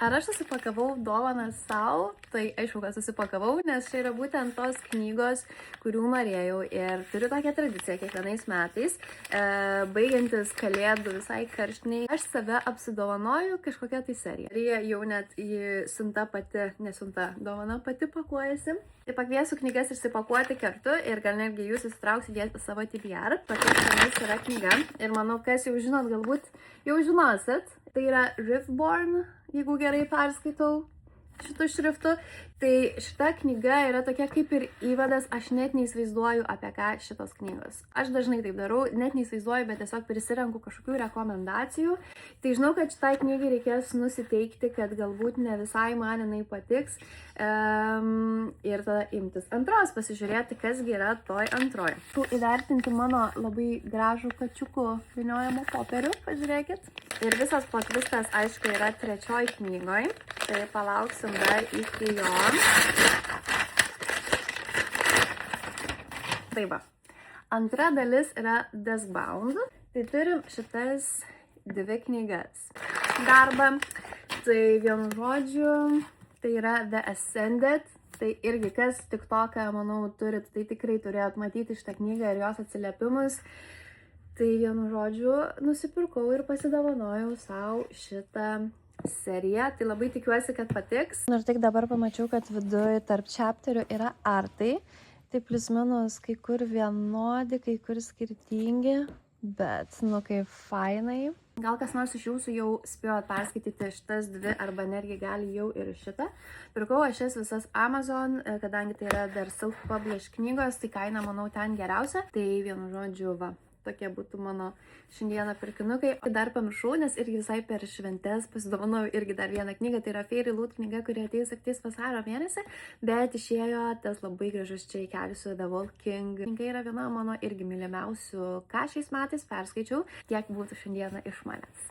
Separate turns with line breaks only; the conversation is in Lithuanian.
Ar aš susipakavau dovaną savo? Tai aišku, kad susipakavau, nes čia yra būtent tos knygos, kurių norėjau ir turiu tokią tradiciją kiekvienais metais, baigiantis kalėdų visai karštiniai, aš save apsidovanoju kažkokią tai seriją. Ir jau net siunta pati, nesiunta dovana pati pakuojasi. Tai pakviesiu knygas išsipakuoti kartu ir gal netgi jūs įsitrauksite savo TBR. Pateikiamas yra knyga ir manau, kas jau žinot, galbūt jau žinosit. Tai yra Riftborn, jeigu gerai perskaitau šitų šriftų. Tai šita knyga yra tokia kaip ir įvadas, aš net neįsivaizduoju apie ką šitos knygos. Aš dažnai taip darau, net neįsivaizduoju, bet tiesiog prisirenku kažkokių rekomendacijų. Tai žinau, kad šitai knygai reikės nusiteikti, kad galbūt ne visai man jinai patiks. Ir tada imtis antros, pasižiūrėti, kasgi yra toj antroj. Įvertinti mano labai gražų kačiukų vyniojimo popierių, pažiūrėkit. Ir visas plotvistas, aišku, yra trečioj knygoj. Tai palauksim dar iki jo. Tai va. Antra dalis yra Deathbound. Tai turim šitas dvi knygas. Darbą. Tai vienu žodžiu, tai yra The Ascended. Tai irgi kas TikToką, manau, turit, tai tikrai turėjot matyti šitą knygą ir jos atsiliepimus. Tai vienu žodžiu nusipirkau ir pasidovanojau savo šitą seriją. Tai labai tikiuosi, kad patiks. Ir tik dabar pamačiau, kad viduje tarp chapterių yra artai. Tai plius minus kai kur vienodi, kai kur skirtingi. Bet, nu kaip fainai. Gal kas nors iš jūsų jau spėjot perskaityti šitas dvi arba netgi gali jau ir šitą. Pirkau aš šias visas Amazon, kadangi tai yra dar self-publish knygos, tai kaina, manau, ten geriausia. Tai vienu žodžiu, va, tokie būtų mano šiandieną pirkinukai. Dar pamiršau, nes irgi visai per šventes pasidovanojau irgi dar vieną knygą. Tai yra Fairy Loot knyga, kuri ateis vasario mėnesį. Bet išėjo tas labai gražus čia įkelis su The Wolf King. Knyga yra viena mano irgi mylimiausių, ką šiais metais perskaičiau. Tiek būtų šiandieną iš manęs.